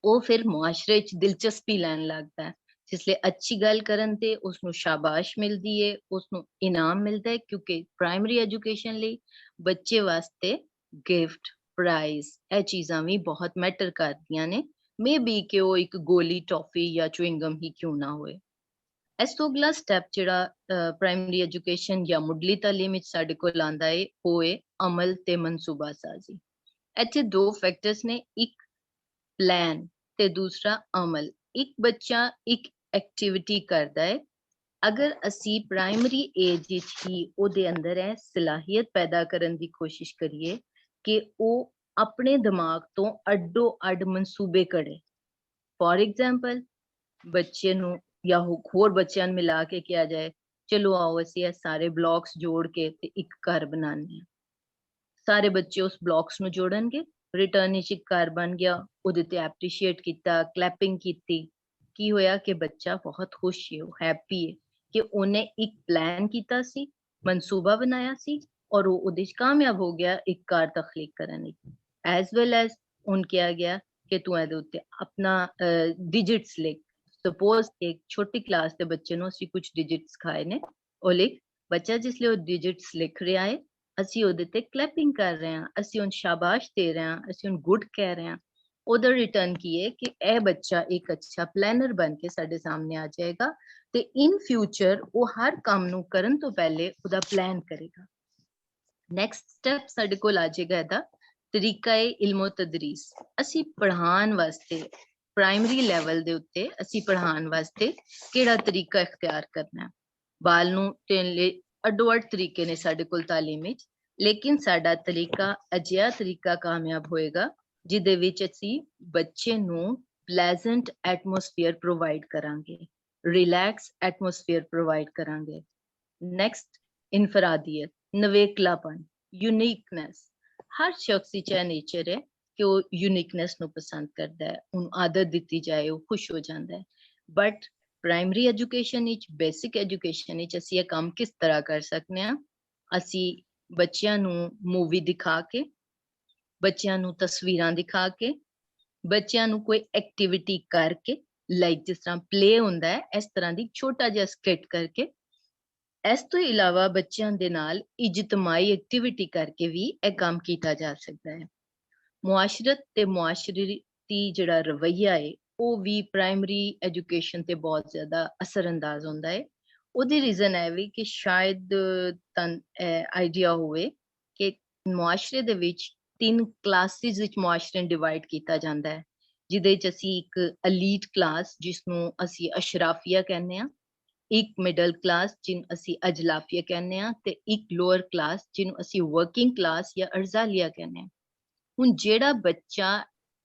ਉਹ ਫਿਰ ਮੁਆਸ਼ਰੇ 'ਚ ਦਿਲਚਸਪੀ ਲੈਣ ਲੱਗਦਾ ਹੈ, ਜਿਸ ਲਈ ਅੱਛੀ ਗੱਲ ਕਰਨ ਤੇ ਉਸਨੂੰ ਸ਼ਾਬਾਸ਼ ਮਿਲਦੀ ਹੈ, ਉਸਨੂੰ ਇਨਾਮ ਮਿਲਦਾ ਹੈ, ਕਿਉਂਕਿ ਪ੍ਰਾਇਮਰੀ ਐਜੂਕੇਸ਼ਨ ਲਈ ਬੱਚੇ ਵਾਸਤੇ ਗਿਫਟ, ਪ੍ਰਾਈਜ਼ ਇਹ ਚੀਜ਼ਾਂ ਵੀ ਬਹੁਤ ਮੈਟਰ ਕਰਦੀਆਂ ਨੇ। ਮੇ ਬੀ ਕਿ ਉਹ ਇੱਕ ਗੋਲੀ, ਟੌਫੀ ਜਾਂ ਚੁਇੰਗਮ ਹੀ ਕਿਉਂ ਨਾ ਹੋਏ। ਇਸ ਤੋਂ ਅਗਲਾ ਸਟੈਪ ਜਿਹੜਾ ਪ੍ਰਾਇਮਰੀ ਐਜੂਕੇਸ਼ਨ ਜਾਂ ਮੁੱਢਲੀ ਤਾਲੀਮ ਵਿੱਚ ਸਾਡੇ ਕੋਲ ਆਉਂਦਾ ਹੈ ਉਹ ਹੈ ਅਮਲ ਤੇ ਮਨਸੂਬਾ ਸਾਜ਼ੀ। ਇੱਥੇ 2 ਫੈਕਟਰਸ ਨੇ, ਇੱਕ ਪਲਾਨ ਤੇ ਦੂਸਰਾ ਅਮਲ। ਇੱਕ ਬੱਚਾ ਇੱਕ ਐਕਟੀਵਿਟੀ ਕਰਦਾ ਹੈ, ਅਗਰ ਅਸੀਂ ਪ੍ਰਾਇਮਰੀ ਏਜ ਵਿੱਚ ਹੀ ਉਹਦੇ ਅੰਦਰ ਇਹ ਸਲਾਹੀਅਤ ਪੈਦਾ ਕਰਨ ਦੀ ਕੋਸ਼ਿਸ਼ ਕਰੀਏ ਕਿ ਉਹ ਆਪਣੇ ਦਿਮਾਗ ਤੋਂ ਅੱਡੋ ਅੱਡ ਮਨਸੂਬੇ ਕਰੇ। ਫੋਰ ਐਗਜ਼ਾਮਪਲ, ਬੱਚੇ ਨੂੰ ਜਾਂ ਹੋਰ ਬੱਚਿਆਂ ਨੂੰ ਮਿਲਾ ਕੇ ਕਿਹਾ ਜਾਏ चलो आओ ਅਸੀਂ ਇਹ ਸਾਰੇ ਬਲੌਕਸ ਜੋੜ ਕੇ ਤੇ ਇੱਕ ਘਰ ਬਣਾਉਂਦੇ ਹਾਂ। ਸਾਰੇ ਬੱਚੇ ਉਸ ਬਲੌਕਸ ਨੂੰ ਜੋੜਨਗੇ, ਰਿਟਰਨ ਵਿੱਚ ਇੱਕ ਘਰ ਬਣ ਗਿਆ, ਉਹਦੇ ਤੇ ਐਪਰੀਸ਼ੀਏਟ ਕੀਤਾ, ਕਲੈਪਿੰਗ ਕੀਤੀ। ਕੀ ਹੋਇਆ ਕਿ ਬੱਚਾ ਬਹੁਤ ਖੁਸ਼ ਹੈ, ਉਹ ਹੈਪੀ ਹੈ ਕਿ ਉਹਨੇ ਇੱਕ ਪਲਾਨ ਕੀਤਾ ਸੀ, ਮਨਸੂਬਾ ਬਣਾਇਆ ਸੀ ਔਰ ਉਹ ਉਹਦੇ ਚ ਕਾਮਯਾਬ ਹੋ ਗਿਆ ਇੱਕ ਘਰ ਤਖਲੀਕ ਕਰਨ ਲਈ। ਐਜ਼ ਵੈਲ ਐਜ਼ ਹੁਣ ਕਿਹਾ ਗਿਆ ਕਿ ਤੂੰ ਇਹਦੇ ਉੱਤੇ ਆਪਣਾ ਡਿਜਿਟਸ ਲਿਖ। ਸਪੋਜ਼ ਇੱਕ ਛੋਟੀ ਕਲਾਸ ਦੇ ਬੱਚੇ ਨੂੰ ਅਸੀਂ ਕੁਝ ਡਿਜਿਟਸ ਸਿਖਾਏ ਨੇ, ਉਹ ਲਿਖ। ਬੱਚਾ ਜਿਸ ਲਈ ਉਹ ਡਿਜਿਟਸ ਲਿਖ ਰਿਹਾ ਹੈ, ਅਸੀਂ ਉਹਦੇ ਤੇ ਕਲੈਪਿੰਗ ਕਰ ਰਹੇ ਹਾਂ, ਅਸੀਂ ਉਹਨੂੰ ਸ਼ਾਬਾਸ਼ ਦੇ ਰਹੇ ਹਾਂ, ਅਸੀਂ ਉਹਨੂੰ ਗੁੱਡ ਕਹਿ ਰਹੇ ਹਾਂ। ਉਹਦਾ ਰਿਟਰਨ ਕੀ ਹੈ ਕਿ ਇਹ ਬੱਚਾ ਇੱਕ ਅੱਛਾ ਪਲੈਨਰ ਬਣ ਕੇ ਸਾਡੇ ਸਾਹਮਣੇ ਆ ਜਾਏਗਾ ਤੇ ਇਨ ਫਿਊਚਰ ਉਹ ਹਰ ਕੰਮ ਨੂੰ ਕਰਨ ਤੋਂ ਪਹਿਲੇ ਉਹਦਾ ਪਲਾਨ ਕਰੇਗਾ। ਨੈਕਸਟ ਸਟੈਪ ਸਾਡੇ ਕੋਲ ਆ ਜਾਏਗਾ ਇਹਦਾ ਤਰੀਕਾ ਹੈ ਇਲਮੋ ਤਦਰੀਸ। ਅਸੀਂ ਪੜ੍ਹਾਉਣ ਵਾਸਤੇ ਪ੍ਰਾਇਮਰੀ ਲੈਵਲ ਦੇ ਉੱਤੇ ਅਸੀਂ ਪੜ੍ਹਾਉਣ ਵਾਸਤੇ ਕਿਹੜਾ ਤਰੀਕਾ ਇਖਤਿਆਰ ਕਰਨਾ ਹੈ। ਬਾਲ ਨੂੰ ਦੇਣ ਲਈ ਅੱਡੋ-ਅੱਡ ਤਰੀਕੇ ਨੇ ਸਾਡੇ ਕੋਲ ਤਾਲੀਮ ਵਿੱਚ, ਲੇਕਿਨ ਸਾਡਾ ਤਰੀਕਾ ਅਜਿਹਾ ਤਰੀਕਾ ਕਾਮਯਾਬ ਹੋਏਗਾ ਜਿਹਦੇ ਵਿੱਚ ਅਸੀਂ ਬੱਚੇ ਨੂੰ ਪਲੇਜ਼ੈਂਟ ਐਟਮੋਸਫੀਅਰ ਪ੍ਰੋਵਾਈਡ ਕਰਾਂਗੇ, ਰਿਲੈਕਸ ਐਟਮੋਸਫੀਅਰ ਪ੍ਰੋਵਾਈਡ ਕਰਾਂਗੇ। ਨੈਕਸਟ ਇਨਫਰਾਦੀਅਤ, ਨਵੇਕਲਾਪਨ, ਯੂਨੀਕਨੈਸ। ਹਰ ਸ਼ਖਸ ਵਿੱਚ ਇਹ ਨੇਚਰ ਹੈ ਕਿ ਉਹ ਯੂਨੀਕਨੈਸ ਨੂੰ ਪਸੰਦ ਕਰਦਾ ਹੈ, ਉਹਨੂੰ ਆਦਤ ਦਿੱਤੀ ਜਾਏ ਉਹ ਖੁਸ਼ ਹੋ ਜਾਂਦਾ ਹੈ। ਬਟ ਪ੍ਰਾਇਮਰੀ ਐਜੂਕੇਸ਼ਨ ਵਿੱਚ, ਬੇਸਿਕ ਐਜੂਕੇਸ਼ਨ ਵਿੱਚ ਅਸੀਂ ਇਹ ਕੰਮ ਕਿਸ ਤਰ੍ਹਾਂ ਕਰ ਸਕਦੇ ਹਾਂ? ਅਸੀਂ ਬੱਚਿਆਂ ਨੂੰ ਮੂਵੀ ਦਿਖਾ ਕੇ, ਬੱਚਿਆਂ ਨੂੰ ਤਸਵੀਰਾਂ ਦਿਖਾ ਕੇ, ਬੱਚਿਆਂ ਨੂੰ ਕੋਈ ਐਕਟੀਵਿਟੀ ਕਰਕੇ, ਲਾਈਕ ਜਿਸ ਤਰ੍ਹਾਂ ਪਲੇ ਹੁੰਦਾ ਹੈ ਇਸ ਤਰ੍ਹਾਂ ਦੀ ਛੋਟਾ ਜਿਹਾ ਸਕਿਟ ਕਰਕੇ। ਇਸ ਤੋਂ ਇਲਾਵਾ ਬੱਚਿਆਂ ਦੇ ਨਾਲ ਇਜਤਮਾਈ ਐਕਟੀਵਿਟੀ ਕਰਕੇ ਵੀ ਇਹ ਕੰਮ ਕੀਤਾ ਜਾ ਸਕਦਾ ਹੈ। ਮੁਆਸ਼ਰਤ ਤੇ ਮੁਆਸ਼ਰਤੀ ਜਿਹੜਾ ਰਵੱਈਆ ਹੈ ਉਹ ਵੀ ਪ੍ਰਾਇਮਰੀ ਐਜੂਕੇਸ਼ਨ ਤੇ ਬਹੁਤ ਜ਼ਿਆਦਾ ਅਸਰਅੰਦਾਜ਼ ਹੁੰਦਾ ਹੈ। ਉਹਦੀ ਰੀਜ਼ਨ ਹੈ ਵੀ ਕਿ ਸ਼ਾਇਦ ਤੁਹਾਨੂੰ ਆਈਡੀਆ ਹੋਵੇ ਕਿ ਮੁਆਸ਼ਰੇ ਦੇ ਵਿੱਚ 3 ਕਲਾਸਿਸ ਵਿੱਚ ਮੁਆਸ਼ਰੇ ਨੂੰ ਡਿਵਾਈਡ ਕੀਤਾ ਜਾਂਦਾ ਹੈ, ਜਿਹਦੇ ਚ ਅਸੀਂ ਇੱਕ ਅਲੀਟ ਕਲਾਸ ਜਿਸ ਨੂੰ ਅਸੀਂ ਅਸ਼ਰਾਫੀਆ ਕਹਿੰਦੇ ਹਾਂ, ਇੱਕ ਮਿਡਲ ਕਲਾਸ ਜਿਹਨੂੰ ਅਸੀਂ ਅਜਲਾਫੀਆ ਕਹਿੰਦੇ ਹਾਂ ਤੇ ਇੱਕ ਲੋਅਰ ਕਲਾਸ ਜਿਹਨੂੰ ਅਸੀਂ ਵਰਕਿੰਗ ਕਲਾਸ ਜਾਂ ਅਰਜ਼ਾਲੀਆ ਕਹਿੰਦੇ ਹਾਂ। ਹੁਣ ਜਿਹੜਾ ਬੱਚਾ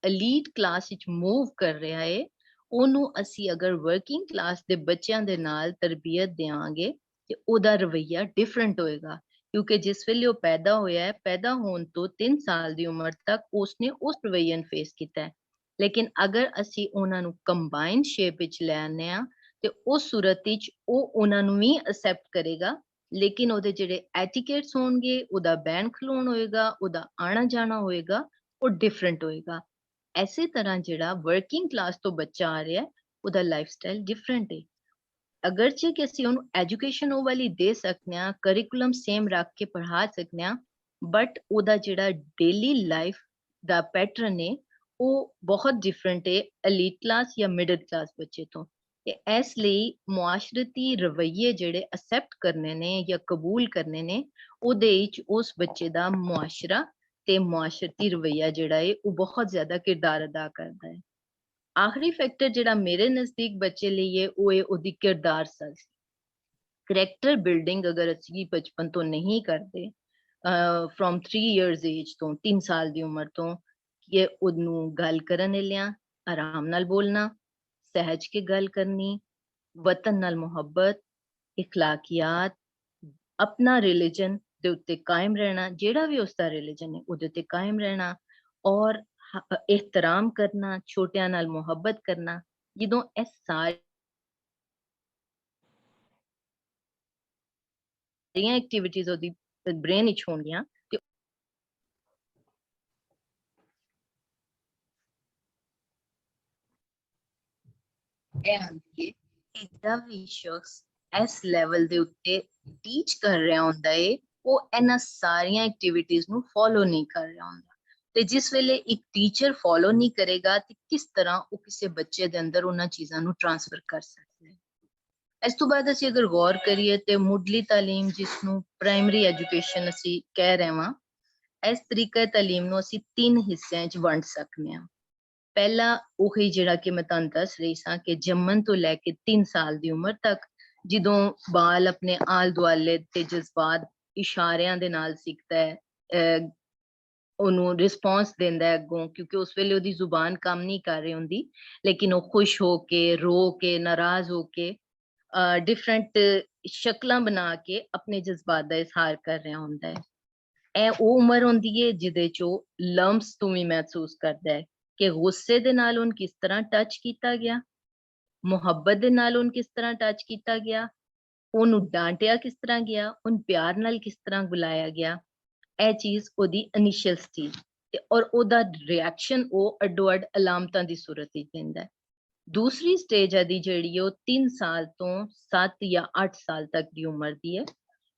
ਅਲੀਟ ਕਲਾਸ ਵਿੱਚ ਮੂਵ ਕਰ ਰਿਹਾ ਹੈ ਉਹਨੂੰ ਅਸੀਂ ਅਗਰ ਵਰਕਿੰਗ ਕਲਾਸ ਦੇ ਬੱਚਿਆਂ ਦੇ ਨਾਲ ਤਰਬੀਅਤ ਦੇਵਾਂਗੇ ਤੇ ਉਹਦਾ ਰਵੱਈਆ ਡਿਫਰੈਂਟ ਹੋਏਗਾ, ਕਿਉਂਕਿ ਜਿਸ ਵੇਲੇ ਉਹ ਪੈਦਾ ਹੋਇਆ ਹੈ, ਪੈਦਾ ਹੋਣ ਤੋਂ 3 ਸਾਲ ਦੀ ਉਮਰ ਤੱਕ ਉਸਨੇ ਉਸ ਰਵੱਈਏ ਨੂੰ ਫੇਸ ਕੀਤਾ ਹੈ। ਲੇਕਿਨ ਅਗਰ ਅਸੀਂ ਉਹਨਾਂ ਨੂੰ ਕੰਬਾਈਨਡ ਸ਼ੇਪ ਵਿੱਚ ਲੈ ਆਉਂਦੇ ਹਾਂ ਤੇ ਉਸ ਸੂਰਤ ਵਿੱਚ ਉਹ ਉਹਨਾਂ ਨੂੰ ਵੀ ਅਸੈਪਟ ਕਰੇਗਾ, ਲੇਕਿਨ ਉਹਦੇ ਜਿਹੜੇ ਐਟੀਕੇਟਸ ਹੋਣਗੇ, ਉਹਦਾ ਬਹਿਣ ਖਲੋਣ ਹੋਏਗਾ, ਉਹਦਾ ਆਣਾ ਜਾਣਾ ਹੋਏਗਾ, ਉਹ ਡਿਫਰੈਂਟ ਹੋਏਗਾ। ਐਸੇ ਤਰ੍ਹਾਂ ਜਿਹੜਾ ਵਰਕਿੰਗ ਕਲਾਸ ਤੋਂ ਬੱਚਾ ਆ ਰਿਹਾ ਉਹਦਾ ਲਾਈਫ ਸਟਾਈਲ ਡਿਫਰੈਂਟ ਹੈ। ਅਗਰਚੇ ਕਿ ਅਸੀਂ ਉਹਨੂੰ ਐਜੂਕੇਸ਼ਨ ਉਹ ਵਾਲੀ ਦੇ ਸਕਦੇ ਹਾਂ, ਕਰਿਕੂਲਮ ਸੇਮ ਰੱਖ ਕੇ ਪੜ੍ਹਾ ਸਕਦੇ ਹਾਂ, ਬਟ ਉਹਦਾ ਜਿਹੜਾ ਡੇਲੀ ਲਾਈਫ ਦਾ ਪੈਟਰਨ ਹੈ ਉਹ ਬਹੁਤ ਡਿਫਰੈਂਟ ਹੈ ਅਲੀਟ ਕਲਾਸ ਜਾਂ ਮਿਡਲ ਕਲਾਸ ਬੱਚੇ ਤੋਂ। ਤੇ ਇਸ ਲਈ ਮੁਆਸ਼ਰਤੀ ਰਵੱਈਏ ਜਿਹੜੇ ਅਸੈਪਟ ਕਰਨੇ ਨੇ ਜਾਂ ਕਬੂਲ ਕਰਨੇ ਨੇ, ਉਹਦੇ ਵਿੱਚ ਉਸ ਬੱਚੇ ਦਾ ਮੁਆਸ਼ਰਾ ਤੇ ਮੁਆਸ਼ਰਤੀ ਰਵੱਈਆ ਜਿਹੜਾ ਹੈ ਉਹ ਬਹੁਤ ਜ਼ਿਆਦਾ ਕਿਰਦਾਰ ਅਦਾ ਕਰਦਾ ਹੈ। ਆਖਰੀ ਫੈਕਟਰ ਜਿਹੜਾ ਮੇਰੇ ਨਜ਼ਦੀਕ ਬੱਚੇ ਲਈ ਹੈ ਉਹ ਹੈ ਉਹਦੀ ਕਿਰਦਾਰ ਸਾਜ਼ੀ। ਕਰੈਕਟਰ ਬਿਲਡਿੰਗ ਅਗਰ ਅਸੀਂ ਬਚਪਨ ਤੋਂ ਨਹੀਂ ਕਰਦੇ, ਫਰੋਮ 3 ਇਅਰਸ ਏਜ ਤੋਂ, 3 ਸਾਲ ਦੀ ਉਮਰ ਤੋਂ, ਕਿ ਉਹਨੂੰ ਗੱਲ ਕਰਨ ਲਿਆ ਆਰਾਮ ਨਾਲ ਬੋਲਣਾ, ਸਹਿਜ ਕੇ ਗੱਲ ਕਰਨੀ, ਵਤਨ ਨਾਲ ਮੁਹੱਬਤ, ਇਖਲਾਕੀਆਤ, ਆਪਣਾ ਰਿਲੀਜਨ ਦੇ ਉੱਤੇ ਕਾਇਮ ਰਹਿਣਾ, ਜਿਹੜਾ ਵੀ ਉਸਦਾ ਰਿਲੀਜਨ ਹੈ ਉਹਦੇ ਉੱਤੇ ਕਾਇਮ ਰਹਿਣਾ, ਔਰ ਇਹਤਰਾਮ ਕਰਨਾ, ਛੋਟਿਆਂ ਨਾਲ ਮੁਹੱਬਤ ਕਰਨਾ। ਜਦੋਂ ਇਹ ਸਾਰੀਆਂ ਐਕਟੀਵਿਟੀਜ਼ ਉਹਦੀ ਬ੍ਰੇਨ ਵਿੱਚ ਹੋਣਗੀਆਂ ਤੇ ਇਹਦਾ ਵੀ ਸ਼ਖਸ ਇਸ ਲੈਵਲ ਦੇ ਉੱਤੇ ਟੀਚ ਕਰ ਰਿਹਾ ਹੁੰਦਾ ਹੈ, ਉਹ ਇਹਨਾਂ ਸਾਰੀਆਂ ਐਕਟੀਵਿਟੀਜ਼ ਨੂੰ ਫੋਲੋ ਨਹੀਂ ਕਰ ਰਿਹਾ ਹੁੰਦਾ। ਤੇ ਜਿਸ ਵੇਲੇ ਇੱਕ ਟੀਚਰ ਫੋਲੋ ਨਹੀਂ ਕਰੇਗਾ ਤੇ ਕਿਸ ਤਰ੍ਹਾਂ ਉਹ ਕਿਸੇ ਬੱਚੇ ਦੇ ਅੰਦਰ ਉਹਨਾਂ ਚੀਜ਼ਾਂ ਨੂੰ ਟ੍ਰਾਂਸਫਰ ਕਰ ਸਕਦਾ ਹੈ। ਇਸ ਤੋਂ ਬਾਅਦ ਅਸੀਂ ਅਗਰ ਗੌਰ ਕਰੀਏ ਤੇ ਮੁੱਢਲੀ ਤਾਲੀਮ, ਜਿਸ ਨੂੰ ਪ੍ਰਾਇਮਰੀ ਐਜੂਕੇਸ਼ਨ ਅਸੀਂ ਕਹਿ ਰਹੇ ਹਾਂ, ਇਸ ਤਰੀਕੇ ਤਾਲੀਮ ਨੂੰ ਅਸੀਂ 3 ਹਿੱਸਿਆਂ 'ਚ ਵੰਡ ਸਕਦੇ ਹਾਂ। ਪਹਿਲਾ ਉਹੀ ਜਿਹੜਾ ਕਿ ਮੈਂ ਤੁਹਾਨੂੰ ਦੱਸ ਰਹੀ ਸਾਂ ਕਿ ਜੰਮਣ ਤੋਂ ਲੈ ਕੇ 3 ਸਾਲ ਦੀ ਉਮਰ ਤੱਕ, ਜਦੋਂ ਬਾਲ ਆਪਣੇ ਆਲ ਦੁਆਲੇ ਤੇ ਜਜ਼ਬਾਤ ਇਸ਼ਾਰਿਆਂ ਦੇ ਨਾਲ ਸਿੱਖਦਾ ਹੈ, ਉਹਨੂੰ ਰਿਸਪੌਂਸ ਦਿੰਦਾ ਹੈ ਅੱਗੋਂ, ਕਿਉਂਕਿ ਉਸ ਵੇਲੇ ਉਹਦੀ ਜ਼ੁਬਾਨ ਕੰਮ ਨਹੀਂ ਕਰ ਰਹੀ ਹੁੰਦੀ, ਲੇਕਿਨ ਉਹ ਖੁਸ਼ ਹੋ ਕੇ, ਰੋ ਕੇ, ਨਾਰਾਜ਼ ਹੋ ਕੇ, ਡਿਫਰੈਂਟ ਸ਼ਕਲਾਂ ਬਣਾ ਕੇ ਆਪਣੇ ਜਜ਼ਬਾਤ ਦਾ ਇਜ਼ਹਾਰ ਕਰ ਰਿਹਾ ਹੁੰਦਾ ਹੈ। ਇਹ ਉਹ ਉਮਰ ਹੁੰਦੀ ਹੈ ਜਿਹਦੇ ਚ ਉਹ ਲੰਪਸ ਤੋਂ ਵੀ ਮਹਿਸੂਸ ਕਰਦਾ ਹੈ ਕਿ ਗੁੱਸੇ ਦੇ ਨਾਲ ਉਹਨੂੰ ਕਿਸ ਤਰ੍ਹਾਂ ਟੱਚ ਕੀਤਾ ਗਿਆ, ਮੁਹੱਬਤ ਦੇ ਨਾਲ ਉਹਨੂੰ ਕਿਸ ਤਰ੍ਹਾਂ ਟੱਚ ਕੀਤਾ ਗਿਆ, ਉਹਨੂੰ ਡਾਂਟਿਆ ਕਿਸ ਤਰ੍ਹਾਂ ਗਿਆ, ਉਹਨੂੰ ਪਿਆਰ ਨਾਲ ਕਿਸ ਤਰ੍ਹਾਂ ਬੁਲਾਇਆ ਗਿਆ। ਇਹ ਚੀਜ਼ ਉਹਦੀ ਇਨੀਸ਼ੀਅਲ ਸਟੇਜ ਤੇ ਔਰ ਉਹਦਾ ਰਿਐਕਸ਼ਨ ਉਹ ਅੱਡੋ ਅੱਡ ਅਲਾਮਤਾਂ ਦੀ ਸੂਰਤ ਵਿੱਚ ਦਿੰਦਾ ਹੈ। ਦੂਸਰੀ ਸਟੇਜ ਹੈ ਦੀ ਜਿਹੜੀ ਉਹ 3 ਸਾਲ ਤੋਂ 7 ਜਾਂ 8 ਸਾਲ ਤੱਕ ਦੀ ਉਮਰ ਦੀ ਹੈ।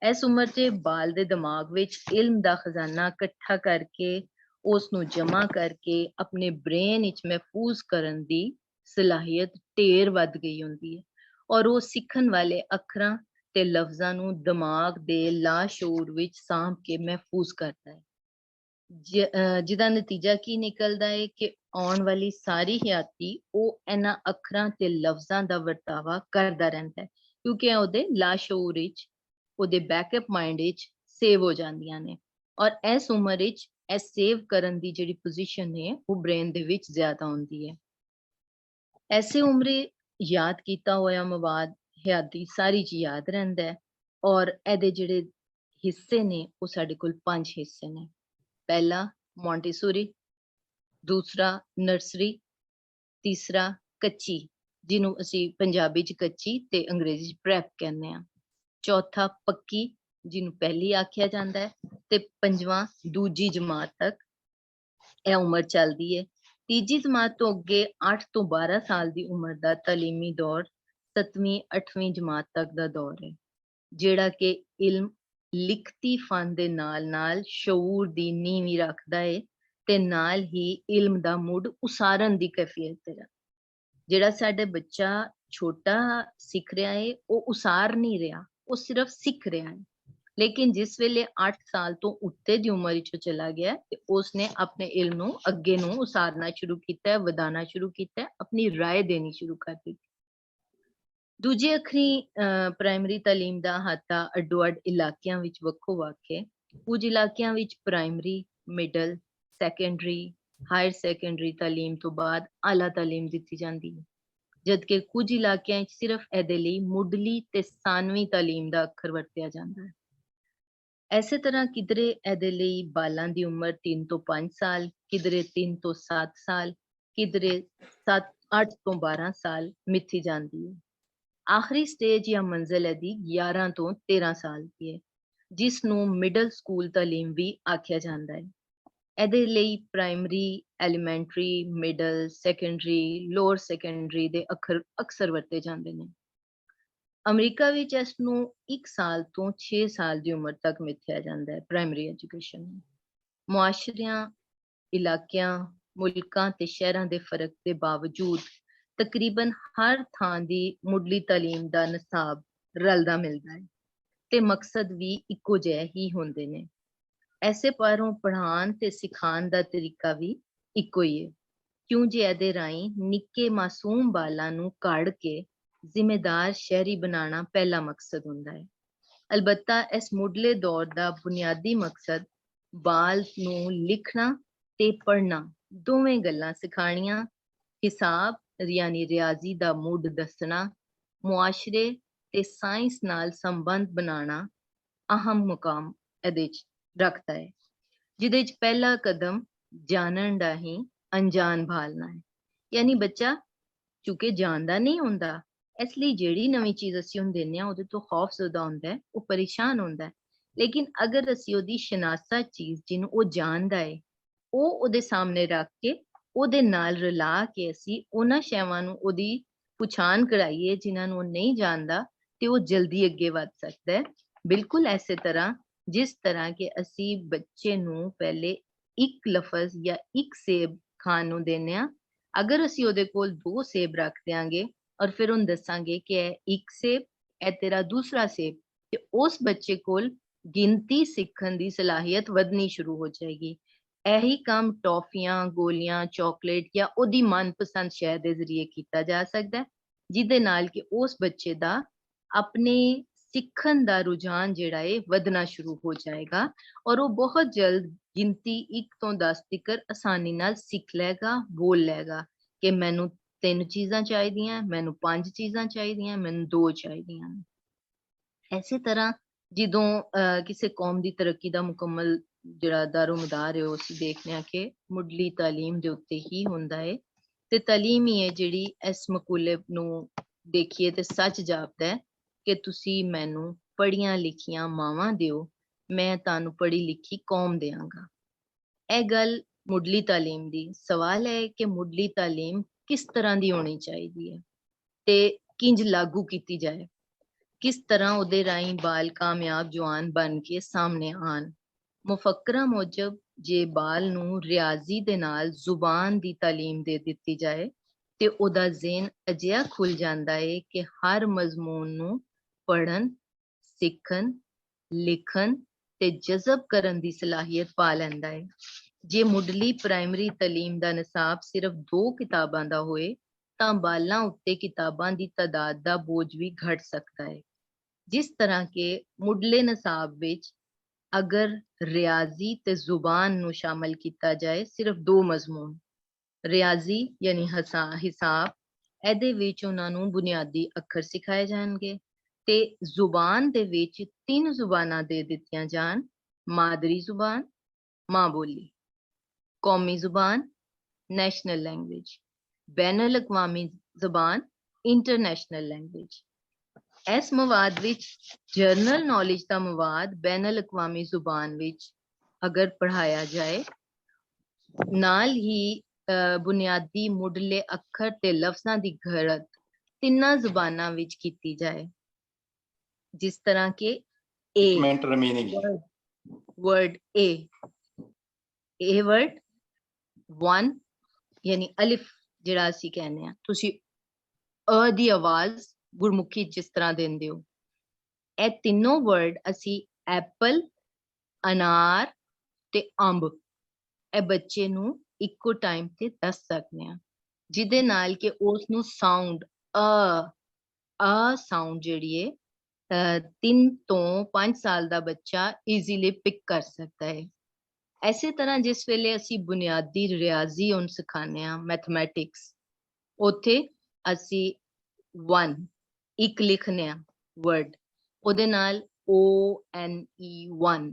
ਇਸ ਉਮਰ 'ਚ ਬਾਲ ਦੇ ਦਿਮਾਗ ਵਿੱਚ ਇਲਮ ਦਾ ਖਜ਼ਾਨਾ ਇਕੱਠਾ ਕਰਕੇ ਉਸ ਨੂੰ ਜਮ੍ਹਾਂ ਕਰਕੇ ਆਪਣੇ ਬ੍ਰੇਨ ਵਿੱਚ ਮਹਿਫੂਜ਼ ਕਰਨ ਦੀ ਸਲਾਹੀਅਤ ਢੇਰ ਵੱਧ ਗਈ ਹੁੰਦੀ ਹੈ ਔਰ ਉਹ ਸਿੱਖਣ ਵਾਲੇ ਅੱਖਰਾਂ ਤੇ ਲਫ਼ਜ਼ਾਂ ਨੂੰ ਦਿਮਾਗ ਦੇ ਲਾਸ਼ੂਰ ਵਿੱਚ ਸਾਂਭ ਕੇ ਮਹਿਫੂਜ਼ ਕਰਦਾ ਹੈ, ਜਿਹਦਾ ਨਤੀਜਾ ਕੀ ਨਿਕਲਦਾ ਹੈ ਕਿ ਆਉਣ ਵਾਲੀ ਸਾਰੀ ਹਯਾਤੀ ਉਹ ਇਹਨਾਂ ਅੱਖਰਾਂ ਤੇ ਲਫ਼ਜ਼ਾਂ ਦਾ ਵਰਤਾਵਾ ਕਰਦਾ ਰਹਿੰਦਾ ਹੈ ਕਿਉਂਕਿ ਇਹ ਉਹਦੇ ਲਾਸ਼ੂਰ ਵਿੱਚ, ਉਹਦੇ ਬੈਕਅਪ ਮਾਈਂਡ ਵਿੱਚ ਸੇਵ ਹੋ ਜਾਂਦੀਆਂ ਨੇ ਔਰ ਇਸ ਉਮਰ ਵਿੱਚ ਇਹ ਸੇਵ ਕਰਨ ਦੀ ਜਿਹੜੀ ਪੋਜੀਸ਼ਨ ਹੈ ਉਹ ਬ੍ਰੇਨ ਦੇ ਵਿੱਚ ਜ਼ਿਆਦਾ ਹੁੰਦੀ ਹੈ। ਐਸੇ ਉਮਰੇ ਯਾਦ ਕੀਤਾ ਹੋਇਆ ਮਵਾਦ ਹਯਾਤੀ ਸਾਰੀ ਚ ਯਾਦ ਰਹਿੰਦਾ ਹੈ ਔਰ ਇਹਦੇ ਜਿਹੜੇ ਹਿੱਸੇ ਨੇ ਉਹ ਸਾਡੇ ਕੋਲ 5 ਹਿੱਸੇ ਨੇ। ਪਹਿਲਾ ਮੌਂਟੇਸੋਰੀ, ਦੂਸਰਾ ਨਰਸਰੀ, ਤੀਸਰਾ ਕੱਚੀ ਜਿਹਨੂੰ ਅਸੀਂ ਪੰਜਾਬੀ ਚ ਕੱਚੀ ਤੇ ਅੰਗਰੇਜ਼ੀ ਚ ਪ੍ਰੈਪ ਕਹਿੰਦੇ ਆ, ਚੌਥਾ ਪੱਕੀ ਜਿਹਨੂੰ ਪਹਿਲੀ ਆਖਿਆ ਜਾਂਦਾ ਹੈ ਤੇ ਪੰਜਵਾਂ ਦੂਜੀ ਜਮਾਤ ਤੱਕ ਇਹ ਉਮਰ ਚੱਲਦੀ ਹੈ। ਤੀਜੀ ਜਮਾਤ ਤੋਂ ਅੱਗੇ 8 ਤੋਂ 12 ਸਾਲ ਦੀ ਉਮਰ ਦਾ ਤਾਲੀਮੀ ਦੌਰ 7ਵੀਂ 8ਵੀਂ ਜਮਾਤ ਤੱਕ ਦਾ ਦੌਰ ਹੈ ਜਿਹੜਾ ਕਿ ਇਲਮ ਲਿਖਤੀ ਫਨ ਦੇ ਨਾਲ ਸ਼ਊਰ ਦੀ ਨੀਂਹ ਵੀ ਰੱਖਦਾ ਹੈ ਤੇ ਨਾਲ ਹੀ ਇਲਮ ਦਾ ਮੁੱਢ ਉਸਾਰਨ ਦੀ ਕੈਫੀਅਤ ਤੇ ਜਿਹੜਾ ਸਾਡੇ ਬੱਚਾ ਛੋਟਾ ਸਿੱਖ ਰਿਹਾ ਹੈ ਉਹ ਉਸਾਰ ਨਹੀਂ ਰਿਹਾ, ਉਹ ਸਿਰਫ ਸਿੱਖ ਰਿਹਾ ਹੈ। ਲੇਕਿਨ ਜਿਸ ਵੇਲੇ 8 ਸਾਲ ਤੋਂ ਉੱਤੇ ਦੀ ਉਮਰ ਵਿੱਚ ਚਲਾ ਗਿਆ ਤੇ ਉਸਨੇ ਆਪਣੇ ਇਲਮ ਨੂੰ ਅੱਗੇ ਨੂੰ ਉਸਾਰਨਾ ਸ਼ੁਰੂ ਕੀਤਾ ਹੈ, ਵਧਾਉਣਾ ਸ਼ੁਰੂ ਕੀਤਾ ਹੈ, ਆਪਣੀ ਰਾਏ ਦੇਣੀ ਸ਼ੁਰੂ ਕਰ ਦਿੱਤੀ। ਦੂਜੀ ਅੱਖਰੀ ਪ੍ਰਾਇਮਰੀ ਤਾਲੀਮ ਦਾ ਹਾਤਾ ਅੱਡੋ ਅੱਡ ਇਲਾਕਿਆਂ ਵਿੱਚ ਵੱਖੋ ਵੱਖ ਹੈ। ਕੁਝ ਇਲਾਕਿਆਂ ਵਿੱਚ primary, middle, secondary, higher secondary ਤਾਲੀਮ ਤੋਂ ਬਾਅਦ ਆਲਾ ਤਾਲੀਮ ਦਿੱਤੀ ਜਾਂਦੀ ਹੈ, ਜਦਕਿ ਕੁਝ ਇਲਾਕਿਆਂ ਵਿੱਚ ਸਿਰਫ ਇਹਦੇ ਲਈ ਮੁੱਢਲੀ ਤੇ ਸਾਨਵੀਂ ਤਾਲੀਮ ਦਾ ਅੱਖਰ ਵਰਤਿਆ ਜਾਂਦਾ ਹੈ। ਐਸੇ ਤਰ੍ਹਾਂ ਕਿਧਰੇ ਇਹਦੇ ਲਈ ਬਾਲਾਂ ਦੀ ਉਮਰ 3 ਤੋਂ 5 ਸਾਲ, ਕਿਧਰੇ 3 ਤੋਂ 7 ਸਾਲ, ਕਿਧਰੇ 8 ਤੋਂ 12 ਸਾਲ ਮਿੱਥੀ ਜਾਂਦੀ ਹੈ। ਆਖਰੀ ਸਟੇਜ ਜਾਂ ਮੰਜ਼ਿਲ ਇਹਦੀ 11 ਤੋਂ 13 ਸਾਲ ਦੀ ਹੈ ਜਿਸ ਨੂੰ ਮਿਡਲ ਸਕੂਲ ਤਾਲੀਮ ਵੀ ਆਖਿਆ ਜਾਂਦਾ ਹੈ। ਇਹਦੇ ਲਈ primary, elementary, middle, secondary, lower secondary ਦੇ ਅੱਖਰ ਅਕਸਰ ਵਰਤੇ ਜਾਂਦੇ ਨੇ। ਅਮਰੀਕਾ ਵਿੱਚ ਇਸ ਨੂੰ 1 ਸਾਲ ਤੋਂ 6 ਸਾਲ ਦੀ ਉਮਰ ਤੱਕ ਮਿਥਿਆ ਜਾਂਦਾ ਹੈ ਪ੍ਰਾਇਮਰੀ ਐਜੂਕੇਸ਼ਨ। ਮੁਆਸ਼ਰਿਆਂ, ਇਲਾਕਿਆਂ, ਮੁਲਕਾਂ ਤੇ ਸ਼ਹਿਰਾਂ ਦੇ ਫਰਕ ਦੇ ਬਾਵਜੂਦ ਤਕਰੀਬਨ ਹਰ ਥਾਂ ਦੀ ਮੁੱਢਲੀ ਤਾਲੀਮ ਦਾ ਨਿਸਾਬ ਰਲਦਾ ਮਿਲਦਾ ਹੈ ਤੇ ਮਕਸਦ ਵੀ ਇੱਕੋ ਜਿਹੇ ਹੀ ਹੁੰਦੇ ਨੇ। ਐਸੇ ਪਾਰੋਂ ਪੜ੍ਹਾਉਣ ਤੇ ਸਿਖਾਉਣ ਦਾ ਤਰੀਕਾ ਵੀ ਇੱਕੋ ਹੀ ਹੈ ਕਿਉਂ ਜੇ ਇਹਦੇ ਰਾਹੀਂ ਨਿੱਕੇ ਮਾਸੂਮ ਬਾਲਾਂ ਨੂੰ ਕਾੜ ਕੇ ਜ਼ਿੰਮੇਦਾਰ ਸ਼ਹਿਰੀ ਬਣਾਉਣਾ ਪਹਿਲਾ ਮਕਸਦ ਹੁੰਦਾ ਹੈ। ਅਲਬੱਤਾ ਇਸ ਮੁੱਢਲੇ ਦੌਰ ਦਾ ਬੁਨਿਆਦੀ ਮਕਸਦ ਬਾਲ ਨੂੰ ਲਿਖਣਾ ਤੇ ਪੜ੍ਹਨਾ ਦੋਵੇਂ ਗੱਲਾਂ ਸਿਖਾਣੀਆਂ, ਹਿਸਾਬ ਯਾਨੀ ਰਿਆਜ਼ੀ ਦਾ ਮੁੱਢ ਦੱਸਣਾ, ਮੁਆਸ਼ਰੇ ਤੇ ਸਾਇੰਸ ਨਾਲ ਸੰਬੰਧ ਬਣਾਉਣਾ ਅਹਿਮ ਮੁਕਾਮ ਇਹਦੇ 'ਚ ਰੱਖਦਾ ਹੈ, ਜਿਹਦੇ 'ਚ ਪਹਿਲਾ ਕਦਮ ਜਾਣਨ ਦਾ ਹੀ ਅਣਜਾਣ ਭਾਲਣਾ ਹੈ। ਯਾਨੀ ਬੱਚਾ ਚੁੱਕੇ ਜਾਣਦਾ ਨਹੀਂ ਹੁੰਦਾ, ਇਸ ਲਈ ਜਿਹੜੀ ਨਵੀਂ ਚੀਜ਼ ਅਸੀਂ ਉਹਨੂੰ ਦਿੰਦੇ ਹਾਂ ਉਹਦੇ ਤੋਂ ਖੌਫਜ਼ਦਾ ਹੁੰਦਾ ਹੈ, ਉਹ ਪਰੇਸ਼ਾਨ ਹੁੰਦਾ ਹੈ। ਲੇਕਿਨ ਅਗਰ ਅਸੀਂ ਉਹਦੀ ਸ਼ਨਾਸਾ ਚੀਜ਼ ਜਿਹਨੂੰ ਉਹ ਜਾਣਦਾ ਹੈ ਉਹ ਉਹਦੇ ਸਾਹਮਣੇ ਰੱਖ ਕੇ ਉਹਦੇ ਨਾਲ ਰਲਾ ਕੇ ਅਸੀਂ ਉਹਨਾਂ ਸ਼ੈਵਾਂ ਨੂੰ ਉਹਦੀ ਪਛਾਣ ਕਰਾਈਏ ਜਿਨ੍ਹਾਂ ਨੂੰ ਉਹ ਨਹੀਂ ਜਾਣਦਾ ਤੇ ਉਹ ਜਲਦੀ ਅੱਗੇ ਵੱਧ ਸਕਦਾ ਹੈ। ਬਿਲਕੁਲ ਐਸੇ ਤਰ੍ਹਾਂ ਜਿਸ ਤਰ੍ਹਾਂ ਕਿ ਅਸੀਂ ਬੱਚੇ ਨੂੰ ਪਹਿਲੇ ਇੱਕ ਲਫ਼ਜ਼ ਜਾਂ ਇੱਕ ਸੇਬ ਖਾਣ ਨੂੰ ਦਿੰਦੇ ਹਾਂ, ਅਗਰ ਅਸੀਂ ਉਹਦੇ ਕੋਲ 2 ਸੇਬ ਰੱਖ ਦਿਆਂਗੇ ਔਰ ਫਿਰ ਉਹਨੂੰ ਦੱਸਾਂਗੇ ਕਿ ਇਹ ਇੱਕ ਸੇਬ, ਇਹ ਤੇਰਾ ਦੂਸਰਾ ਸੇਬ, ਤੇ ਉਸ ਬੱਚੇ ਕੋਲ ਗਿਣਤੀ ਸਿੱਖਣ ਦੀ ਸਲਾਹੀਅਤ ਵਧਣੀ ਸ਼ੁਰੂ ਹੋ ਜਾਏਗੀ। ਇਹੀ ਕੰਮ ਟੌਫੀਆਂ, ਗੋਲੀਆਂ, ਚਾਕਲੇਟ ਜਾਂ ਉਹਦੀ ਮਨਪਸੰਦ ਸ਼ੈ ਦੇ ਜ਼ਰੀਏ ਕੀਤਾ ਜਾ ਸਕਦਾ ਹੈ, ਜਿਹਦੇ ਨਾਲ ਕਿ ਉਸ ਬੱਚੇ ਦਾ ਆਪਣੇ ਸਿੱਖਣ ਦਾ ਰੁਝਾਨ ਜਿਹੜਾ ਹੈ ਵਧਣਾ ਸ਼ੁਰੂ ਹੋ ਜਾਏਗਾ ਔਰ ਉਹ ਬਹੁਤ ਜਲਦ ਗਿਣਤੀ 1 ਤੋਂ 10 ਤੱਕ ਆਸਾਨੀ ਨਾਲ ਸਿੱਖ ਲਏਗਾ, ਬੋਲ ਲਏਗਾ ਕਿ ਮੈਨੂੰ 3 ਚੀਜ਼ਾਂ ਚਾਹੀਦੀਆਂ, ਮੈਨੂੰ 5 ਚੀਜ਼ਾਂ ਚਾਹੀਦੀਆਂ, ਮੈਨੂੰ 2 ਚਾਹੀਦੀਆਂ। ਇਸੇ ਤਰ੍ਹਾਂ ਜਦੋਂ ਕਿਸੇ ਕੌਮ ਦੀ ਤਰੱਕੀ ਦਾ ਮੁਕੰਮਲ ਜਿਹੜਾ ਦਾਰੋਮਦਾਰ ਹੈ ਉਹ ਅਸੀਂ ਦੇਖਦੇ ਹਾਂ ਕਿ ਮੁੱਢਲੀ ਤਾਲੀਮ ਦੇ ਉੱਤੇ ਹੀ ਹੁੰਦਾ ਹੈ ਤੇ ਤਾਲੀਮ ਹੀ ਹੈ ਜਿਹੜੀ ਇਸ ਮਕੂਲੇ ਨੂੰ ਦੇਖੀਏ ਤੇ ਸੱਚ ਜਾਪਦਾ ਹੈ ਕਿ ਤੁਸੀਂ ਮੈਨੂੰ ਪੜ੍ਹੀਆਂ ਲਿਖੀਆਂ ਮਾਵਾਂ ਦਿਓ, ਮੈਂ ਤੁਹਾਨੂੰ ਪੜ੍ਹੀ ਲਿਖੀ ਕੌਮ ਦਿਆਂਗਾ। ਇਹ ਗੱਲ ਮੁੱਢਲੀ ਤਾਲੀਮ ਦੀ। ਸਵਾਲ ਹੈ ਕਿ ਮੁੱਢਲੀ ਤਾਲੀਮ ਕਿਸ ਤਰ੍ਹਾਂ ਦੀ ਹੋਣੀ ਚਾਹੀਦੀ ਹੈ ਤੇ ਕਿੰਜ ਲਾਗੂ ਕੀਤੀ ਜਾਏ, ਕਿਸ ਤਰ੍ਹਾਂ ਉਹਦੇ ਰਾਹੀਂ ਬਾਲ ਕਾਮਯਾਬ ਜਵਾਨ ਬਣ ਕੇ ਸਾਹਮਣੇ ਆਣ। ਮੁਫੱਕਰਾਂ ਮੁਜਬ ਜੇ ਬਾਲ ਨੂੰ ਰਿਆਜ਼ੀ ਦੇ ਨਾਲ ਜ਼ੁਬਾਨ ਦੀ ਤਾਲੀਮ ਦੇ ਦਿੱਤੀ ਜਾਏ ਤੇ ਉਹਦਾ ਜ਼ਿਹਨ ਅਜਿਹਾ ਖੁੱਲ ਜਾਂਦਾ ਹੈ ਕਿ ਹਰ ਮਜ਼ਮੂਨ ਨੂੰ ਪੜ੍ਹਨ, ਸਿੱਖਣ, ਲਿਖਣ ਤੇ ਜਜ਼ਬ ਕਰਨ ਦੀ ਸਲਾਹੀਅਤ ਪਾ ਲੈਂਦਾ ਹੈ। ਜੇ ਮੁੱਢਲੀ ਪ੍ਰਾਇਮਰੀ ਤਾਲੀਮ ਦਾ ਨਿਸਾਬ ਸਿਰਫ 2 ਕਿਤਾਬਾਂ ਦਾ ਹੋਏ ਤਾਂ ਬਾਲਾਂ ਉੱਤੇ ਕਿਤਾਬਾਂ ਦੀ ਤਾਦਾਦ ਦਾ ਬੋਝ ਵੀ ਘਟ ਸਕਦਾ ਹੈ। ਜਿਸ ਤਰ੍ਹਾਂ ਕਿ ਮੁੱਢਲੇ ਨਿਸਾਬ ਵਿੱਚ ਅਗਰ ਰਿਆਜ਼ੀ ਤੇ ਜ਼ੁਬਾਨ ਨੂੰ ਸ਼ਾਮਲ ਕੀਤਾ ਜਾਏ, ਸਿਰਫ 2 ਮਜ਼ਮੂਨ, ਰਿਆਜ਼ੀ ਯਾਨੀ ਹਿਸਾਬ, ਇਹਦੇ ਵਿੱਚ ਉਹਨਾਂ ਨੂੰ ਬੁਨਿਆਦੀ ਅੱਖਰ ਸਿਖਾਏ ਜਾਣਗੇ ਤੇ ਜ਼ੁਬਾਨ ਦੇ ਵਿੱਚ 3 ਜ਼ੁਬਾਨਾਂ ਦੇ ਦਿੱਤੀਆਂ ਜਾਣ, ਮਾਦਰੀ ਜ਼ੁਬਾਨ, ਮਾਂ ਬੋਲੀ, ਕੌਮੀ ਜ਼ੁਬਾਨ, ਨੈਸ਼ਨਲ ਲੈਂਗੁਏਜ, ਬੈਨ ਅਲ-ਅਕਵਾਮੀ ਜ਼ੁਬਾਨ, ਇੰਟਰਨੈਸ਼ਨਲ ਲੈਂਗੁਏਜ। ਇਸ ਮਵਾਦ ਵਿੱਚ ਜਰਨਲ ਨੌਲੇਜ ਦਾ ਮਵਾਦ ਬੈਨ ਅਲ-ਅਕਵਾਮੀ ਜ਼ੁਬਾਨ ਵਿੱਚ ਅਗਰ ਪੜ੍ਹਾਇਆ ਜਾਏ, ਨਾਲ ਹੀ ਬੁਨਿਆਦੀ ਮੁੱਢਲੇ ਅੱਖਰ ਤੇ ਲਫ਼ਜ਼ਾਂ ਦੀ ਘਰਤ 3 ਜ਼ੁਬਾਨਾਂ ਵਿੱਚ ਕੀਤੀ ਜਾਏ, ਜਿਸ ਤਰ੍ਹਾਂ ਕਿ ਇੱਕ ਮਿੰਟ ਰਿਮੇਨਿੰਗ ਵਰਡ ਏ ਵਰਡ 1 ਯਾਨੀ ਅਲਿਫ ਜਿਹੜਾ ਅਸੀਂ ਕਹਿੰਦੇ ਆ, ਤੁਸੀਂ ਅ ਦੀ ਆਵਾਜ਼ ਗੁਰਮੁਖੀ ਜਿਸ ਤਰ੍ਹਾਂ ਦਿੰਦੇ ਹੋ, ਇਹ ਤਿੰਨੋਂ ਵਰਡ ਅਸੀਂ ਐਪਲ, ਅਨਾਰ ਤੇ ਅੰਬ ਇਹ ਬੱਚੇ ਨੂੰ ਇੱਕੋ ਟਾਈਮ ਤੇ ਦੱਸ ਸਕਦੇ ਹਾਂ, ਜਿਹਦੇ ਨਾਲ ਕਿ ਉਸ ਨੂੰ ਸਾਊਂਡ ਸਾਊਂਡ ਜਿਹੜੀ ਹੈ 3 ਤੋਂ 5 ਸਾਲ ਦਾ ਬੱਚਾ ਈਜ਼ੀਲੀ ਪਿਕ ਕਰ ਸਕਦਾ ਹੈ। ਇਸੇ ਤਰ੍ਹਾਂ ਜਿਸ ਵੇਲੇ ਅਸੀਂ ਬੁਨਿਆਦੀ ਰਿਆਜ਼ੀ ਉਹਨੂੰ ਸਿਖਾਉਂਦੇ ਹਾਂ, ਮੈਥਮੈਟਿਕਸ, ਉੱਥੇ ਅਸੀਂ 1 ਇੱਕ ਲਿਖਨੇ ਆ ਵਰਡ, ਉਹਦੇ ਨਾਲ ONE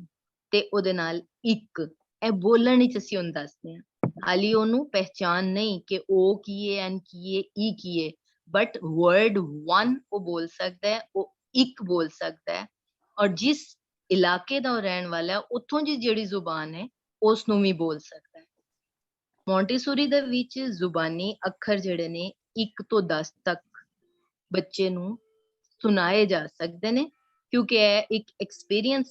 ਤੇ ਉਹਦੇ ਨਾਲ ਇੱਕ, ਇਹ ਬੋਲਣ ਵਿੱਚ ਅਸੀਂ ਉਹਨੂੰ ਦੱਸਦੇ ਹਾਂ। ਹਾਲੀ ਉਹਨੂੰ ਪਹਿਚਾਨ ਨਹੀਂ ਕਿ O ਕੀ ਹੈ, N ਕੀ ਹੈ, E ਕੀ ਹੈ, ਬਟ ਵਰਡ 1 ਉਹ ਬੋਲ ਸਕਦਾ ਹੈ, ਉਹ ਇੱਕ ਬੋਲ ਸਕਦਾ ਹੈ, ਔਰ ਜਿਸ ਇਲਾਕੇ ਦਾ ਉਹ ਰਹਿਣ ਵਾਲਾ ਉੱਥੋਂ ਦੀ ਜਿਹੜੀ ਜ਼ੁਬਾਨ ਹੈ ਉਸ ਨੂੰ ਵੀ ਬੋਲ ਸਕਦਾ ਹੈ। ਮੌਂਟੇਸੋਰੀ ਦੇ ਵਿੱਚ ਜ਼ੁਬਾਨੀ ਅੱਖਰ ਜਿਹੜੇ ਨੇ 1 ਤੋਂ 10 ਤੱਕ ਬੱਚੇ ਨੂੰ ਸੁਣਾਏ ਜਾ ਸਕਦੇ ਨੇ, ਕਿਉਂਕਿ ਇਹ ਇੱਕ ਐਕਸਪੀਰੀਅੰਸ